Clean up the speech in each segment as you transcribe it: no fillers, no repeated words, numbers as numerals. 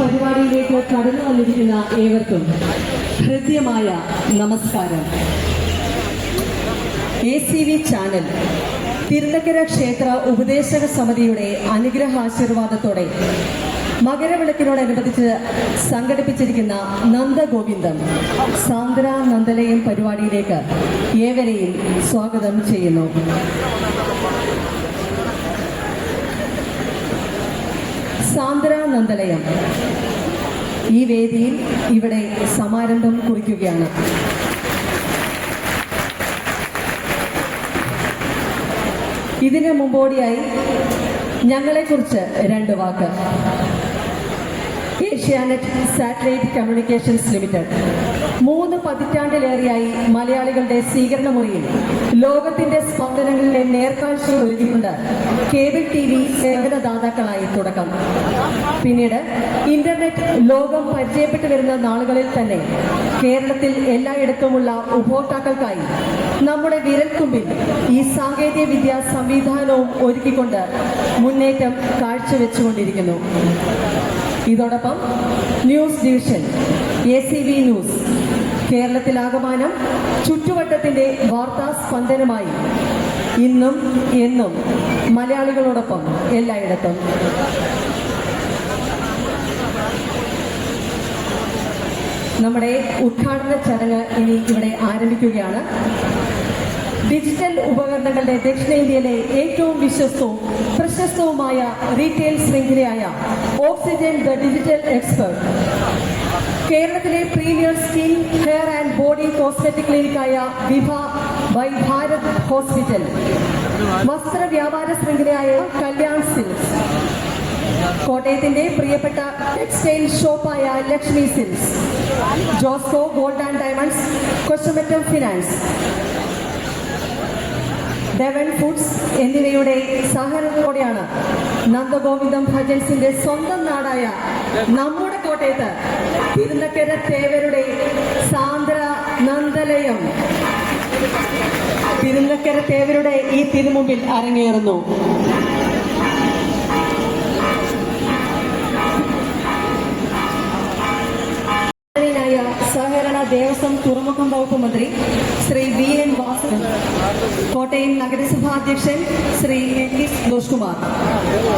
പരിപാടിയിലേക്ക് കടന്നു വന്നിരിക്കുന്ന ഏവർക്കും ഹൃദ്യമായ നമസ്കാരം. ACV ചാനൽ തിരുനക്കര ക്ഷേത്ര ഉപദേശക സമിതിയുടെ അനുഗ്രഹാശീർവാദത്തോടെ മകരവിളക്കിനോടനുബന്ധിച്ച് സംഘടിപ്പിച്ചിരിക്കുന്ന നന്ദഗോവിന്ദം സാന്ദ്ര നന്ദലയം പരിപാടിയിലേക്ക് ഏവരെയും സ്വാഗതം ചെയ്യുന്നു. സാന്ദ്ര നന്ദലയം ഈ വേദിയിൽ ഇവിടെ സമാരംഭം കുറിക്കുകയാണ്. ഇതിന് മുമ്പോടിയായി ഞങ്ങളെക്കുറിച്ച് രണ്ട് വാക്ക്. ഏഷ്യാനെറ്റ് സാറ്റലൈറ്റ് കമ്മ്യൂണിക്കേഷൻസ് ലിമിറ്റഡ് 3 പതിറ്റാണ്ടിലേറെയായി മലയാളികളുടെ സ്വീകരണ മുറിയിൽ ലോകത്തിന്റെ സ്പന്ദനങ്ങളിലെ നേർക്കാഴ്ചകൾ ഒരുക്കിക്കൊണ്ട് കേബിൾ TV സേവനദാതാക്കളായി തുടക്കം. പിന്നീട് ഇന്റർനെറ്റ് ലോകം പരിചയപ്പെട്ടു വരുന്ന നാളുകളിൽ തന്നെ കേരളത്തിൽ എല്ലായിടത്തുമുള്ള ഉപഭോക്താക്കൾക്കായി നമ്മുടെ വിരൽത്തുമ്പിൽ ഈ സാങ്കേതിക വിദ്യാ സംവിധാനവും ഒരുക്കിക്കൊണ്ട് മുന്നേറ്റം കാഴ്ചവെച്ചുകൊണ്ടിരിക്കുന്നു. ഇതോടൊപ്പം ന്യൂസ് ഡിവിഷൻ ACV ന്യൂസ് കേരളത്തിലാകമാനം ചുറ്റുവട്ടത്തിന്റെ വാർത്താ സ്പന്ദനമായി ഇന്നും എന്നും മലയാളികളോടൊപ്പം എല്ലായിടത്തും. നമ്മുടെ ഉദ്ഘാടന ചടങ്ങ് ഇനി ഇവിടെ ആരംഭിക്കുകയാണ്. ഡിജിറ്റൽ ഉപകരണങ്ങളുടെ ദക്ഷിണേന്ത്യയിലെ ഏറ്റവും വിശ്വസ്തവും പ്രശസ്തവുമായ റീറ്റെയിൽ ശൃംഖലയായ ഓക്സിജൻ ദ ഡിജിറ്റൽ എക്സ്പെർട്ട്, കേരളത്തിലെ premier skin, hair and body cosmetic ക്ലിനിക്കായ വിഭ ബൈ ഭാരത് ഹോസ്പിറ്റൽ, വസ്ത്ര വ്യാപാര ശൃംഖലയായ കല്യാൺ സിൽക്സ്, കോട്ടയത്തിന്റെ പ്രിയപ്പെട്ട ടെക്സ്റ്റൈൽ ഷോപ്പായ Lakshmi Silks, Josco Gold and Diamonds, Kochamattam Finance, Deven Foods എന്നിവയുടെ സഹകരണത്തോടെയാണ് നന്ദഗോവിന്ദം ഭജൻസിന്റെ സ്വന്തം നാടായ നമ്മുടെ കോട്ടയത്ത് തിരുനക്കര തേവരുടെ സാന്ദ്ര നന്ദലയം തിരുനക്കര തേവരുടെ ഈ തിരുമുമ്പിൽ അരങ്ങേറുന്നു. സഹകരണ ദേവസ്വം തുറമുഖം വകുപ്പ് മന്ത്രി ശ്രീ VN വാസവൻ, കോട്ടയം നഗരസഭാ അധ്യക്ഷൻ ശ്രീ NT സന്തോഷ് കുമാർ,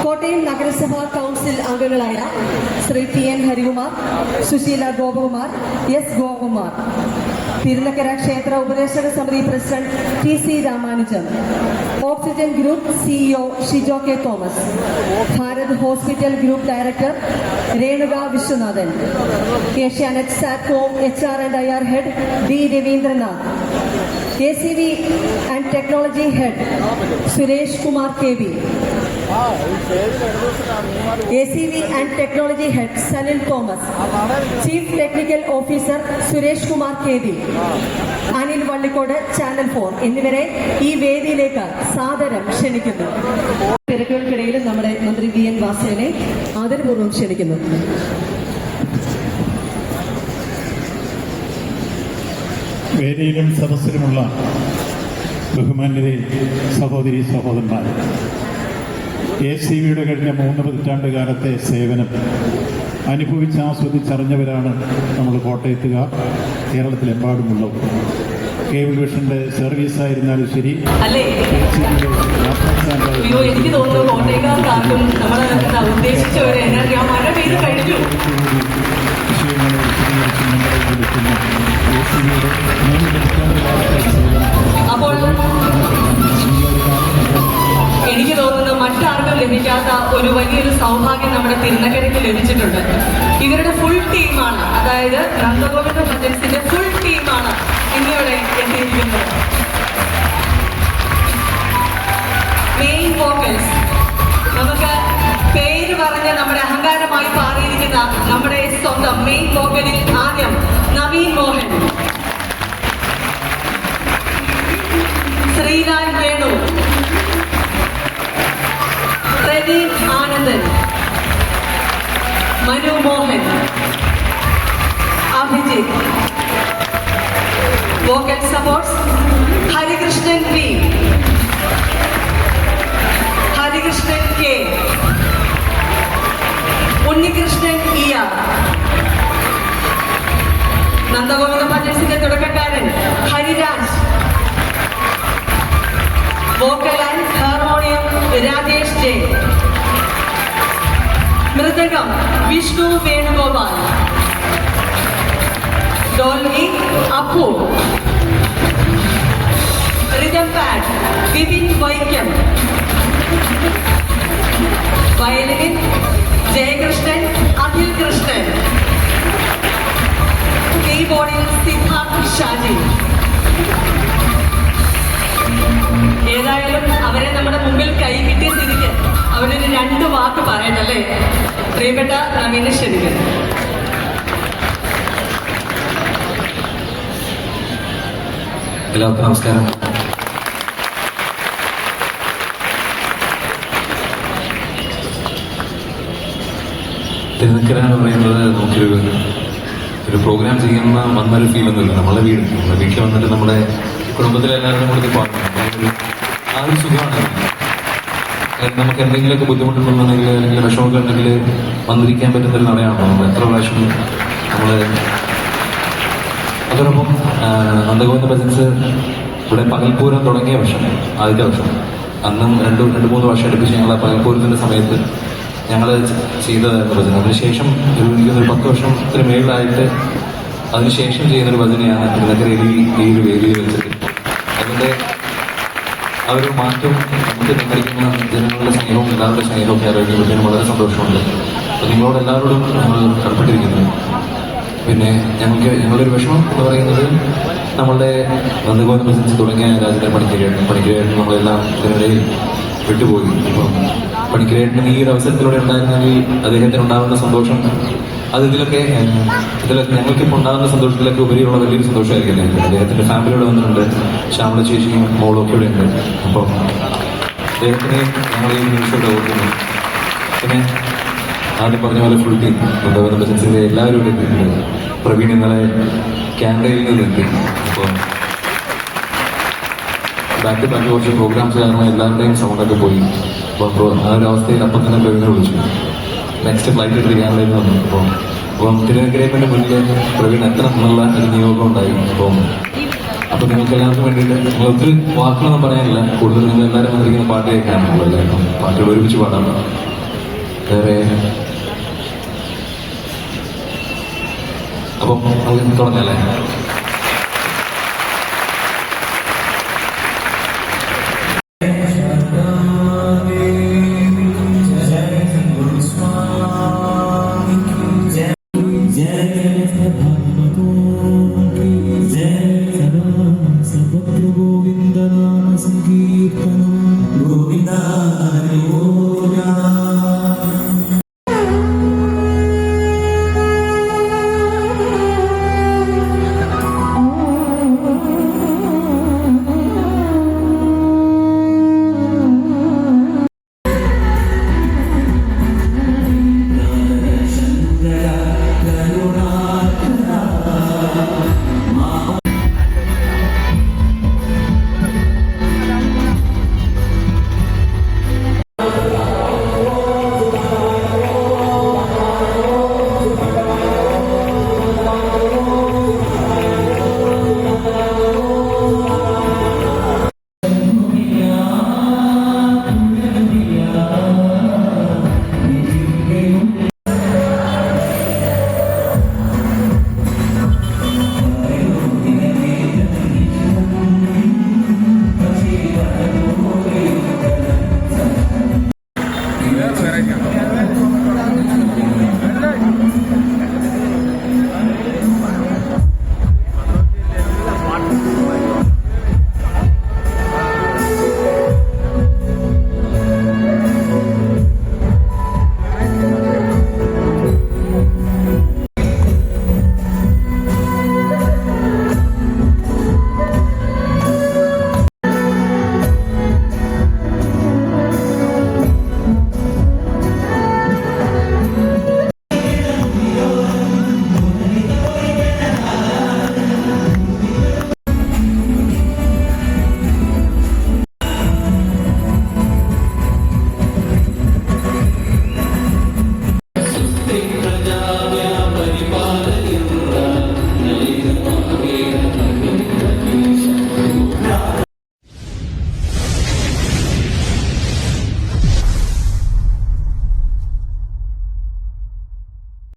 കോട്ടയം നഗരസഭാ കൗൺസിൽ അംഗങ്ങളായ ശ്രീ TN ഹരികുമാർ, സുശീല ഗോപകുമാർ, S ഗോപകുമാർ, തിരുനക്കര ക്ഷേത്ര ഉപദേശക സമിതി president TC Ramanujan, oxygen group CEO Shijo K Thomas, Bharat hospital group director Renuka Viswanathan, Asianet Satcom HR and IR head D Raveendranath, ACV and technology head Suresh Kumar KB, ACV and technology head Sanil Thomas, chief technical officer Suresh Kumar KB, Anil Vallikode channel 4 എന്നിവരെ ഈ വേദിയിലേക്ക് സാദരം ക്ഷണിക്കുന്നു. തിരക്കുകൾക്കിടയിൽ നമ്മുടെ മന്ത്രി VN വാസവനെ ആദരപൂർവ്വം ക്ഷണിക്കുന്നു. വേദിയിലും സദസ്സിലുമുള്ള ബഹുമാന്യരെ, സഹോദരി സഹോദരന്മാർ, ACVയുടെ കഴിഞ്ഞ 3 പതിറ്റാണ്ട് കാലത്തെ സേവനം അനുഭവിച്ച് ആസ്വദിച്ചറിഞ്ഞവരാണ് നമ്മൾ കോട്ടയത്തുകാർ, കേരളത്തിലെമ്പാടുമുള്ളവർ. കേബിൾ വിഷന്റെ സർവീസ് ആയിരുന്നാലും ശരി, എനിക്ക് തോന്നുന്നു കോട്ടയക്കാർക്കാർക്കും നമ്മൾ ഉദ്ദേശിച്ചവരെ മഴ പെയ്ത് കഴിഞ്ഞു. വിഷയങ്ങളെ വിശദീകരിച്ച് നമ്മളെ വിളിക്കുന്ന ACVയുടെ 3 പതിറ്റാണ്ട് കാലത്തെ സേവനം അപ്പോൾ എനിക്ക് തോന്നുന്നു മറ്റാർക്കും ലഭിക്കാത്ത ഒരു വലിയൊരു സൗഭാഗ്യം നമ്മുടെ തിരുനക്കരയ്ക്ക് ലഭിച്ചിട്ടുണ്ട്. ഇവരുടെ ഫുൾ ടീമാണ്, അതായത് നന്ദഗോവിന്ദ ഭജൻസിന്റെ ഫുൾ ടീമാണ് ഇന്നിവിടെ എത്തിയിരിക്കുന്നത്. മെയിൻ വോക്കൽസ്, നമുക്ക് പേര് പറഞ്ഞ് നമ്മുടെ അഹങ്കാരമായി പാറിയിരിക്കുന്ന നമ്മുടെ സ്വന്തം മെയിൻ വോക്കലിൽ ആദ്യം Naveen Mohan, Sreelal Venu, Pradeep Anandan, Manu Mohan, Abhijith. Vocal supports Harikrishnan P, Harikrishnan K, Unnikrishnan ER, Nandagovinda ഭജൻസിന്റെ തുടക്കക്കാരൻ Hariraj, vocal and harmonium Rajesh J, mridangam Vishnu Venugopal, ഡോൽവി അപ്പു, റിതം പാഡ് വിപിൻ വൈക്കം, വയലിനിൽ ജയകൃഷ്ണൻ അഖിൽ കൃഷ്ണൻ, കീബോർഡിൽ സിദ്ധാർത്ഥ് ഷാജി. ഏതായാലും അവരെ നമ്മുടെ മുമ്പിൽ കൈകിട്ടിയ സ്ഥിതിക്ക് അവരൊരു 2 വാക്ക് പറയണല്ലേ. പ്രിയപ്പെട്ട നവീന ശരികൾ. എല്ലാവർക്കും നമസ്കാരം. തിരുനക്കര എന്ന് പറയുന്നത് നമുക്കൊരു പ്രോഗ്രാം ചെയ്യുന്ന വന്നൊരു ഫീൽ ഒന്നുമില്ല. നമ്മുടെ വീട്ടിൽ വന്നിട്ട് നമ്മുടെ കുടുംബത്തിലെ എല്ലാവരും കൂടി പാടും. ആ ഒരു സുഖമാണ്. നമുക്ക് എന്തെങ്കിലുമൊക്കെ ബുദ്ധിമുട്ടുണ്ടെന്നുണ്ടെങ്കിൽ അല്ലെങ്കിൽ വിഷമമൊക്കെ ഉണ്ടെങ്കിൽ വന്നിരിക്കാൻ പറ്റുന്നൊരു നടയാണോ നമ്മൾ എത്ര പ്രാവശ്യം നമ്മൾ. അതോടൊപ്പം നന്ദഗോവിന്ദ ഭജൻസ് ഇവിടെ പകൽപൂരം തുടങ്ങിയ വർഷം, ആദ്യത്തെ വർഷം, അന്നും 2-3 വർഷം അടുപ്പിച്ച് ഞങ്ങൾ ആ പകൽപൂരത്തിൻ്റെ സമയത്ത് ഞങ്ങൾ ചെയ്തതായിരുന്നു ഭജന. അതിനുശേഷം എനിക്കൊരു 10 വർഷത്തിന് മേളിലായിട്ട് അതിനുശേഷം ചെയ്യുന്നൊരു ഭജനയാണ് തിരുനക്കരയിൽ ഈ ഒരു വേദിയിൽ വെച്ചിട്ട്. അതിൻ്റെ ആ ഒരു മാറ്റം നമുക്ക് നിങ്ങളിക്കുന്ന ജനങ്ങളുടെ സ്നേഹവും എല്ലാവരുടെ സ്നേഹവും ഒക്കെ അറിയിക്കുന്നതിന് വളരെ സന്തോഷമുണ്ട്. അപ്പോൾ നിങ്ങളോട് എല്ലാവരോടും ഞങ്ങൾ കടപ്പെട്ടിരിക്കുന്നു. പിന്നെ ഞങ്ങളുടെ ഒരു വിഷമം എന്ന് പറയുന്നത് നമ്മളുടെ നന്ദഗോവിന്ദ ഭജൻസ് തുടങ്ങിയ രാജേന്ദ്രൻ പണിക്കരേട്ടൻ നമ്മളെല്ലാം ഇതിനിടയിൽ വിട്ടുപോയി. അപ്പം പണിക്കരേട്ടന് ഈ ഒരു അവസരത്തിലൂടെ ഉണ്ടായിരുന്നെങ്കിൽ അദ്ദേഹത്തിന് ഉണ്ടാകുന്ന സന്തോഷം അത് ഇതിലൊക്കെ ഞങ്ങൾക്കിപ്പോൾ ഉണ്ടാകുന്ന സന്തോഷത്തിലൊക്കെ ഉപരിയുള്ള വലിയൊരു സന്തോഷമായിരിക്കും. അദ്ദേഹത്തിൻ്റെ ഫാമിലിയോടെ വന്നിട്ടുണ്ട്. ശ്യാമള ചേച്ചിയും മോളും ഒക്കെ ഇവിടെ ഉണ്ട്. അപ്പം അദ്ദേഹത്തിന് ഞങ്ങൾ ഈ നിമിഷമൊക്കെ ഓർക്കുന്നു. പിന്നെ ആദ്യം പറഞ്ഞ പോലെ ഫുൾ ടീം നന്ദഗോവിന്ദ ഭജൻസിൻ്റെ എല്ലാവരും ഇവിടെ എത്തിയിട്ടുണ്ട്. പ്രവീൺ ഇന്നലെ ക്യാൻഡയിൽ നിന്ന് എത്തി. അപ്പോൾ ബാക്ക് ടു ബാക്ക് കുറച്ച് പ്രോഗ്രാംസ് കാരണം എല്ലാവരുടെയും സൗണ്ടൊക്കെ പോയി. അപ്പോൾ ആ ഒരു അവസ്ഥയിൽ അപ്പം തന്നെ പ്രവീണിനെ വിളിച്ചു. നെക്സ്റ്റ് ഫ്ലൈറ്റ് എടുത്ത് ക്യാനഡയിൽ നിന്ന് വന്നു. അപ്പം തിരുനക്കരേപ്പിൻ്റെ മുന്നിൽ പ്രവീൺ എത്തണം എന്നുള്ള ഒരു നിയോഗം ഉണ്ടായി. അപ്പം നിങ്ങൾക്ക് എല്ലാവർക്കും വേണ്ടിയിട്ട് നിങ്ങൾ ഒത്തിരി വാക്കുകളൊന്നും പറയാനില്ല. കൂടുതൽ നിങ്ങൾ എല്ലാവരും വന്നിരിക്കുന്ന പാട്ട് കേൾക്കാനുള്ളൂ. എല്ലാവർക്കും പാട്ടുകൾ ഒരുമിച്ച് പാടാം. വേറെ അപ്പം നമുക്ക് തുടങ്ങാല്ലേ?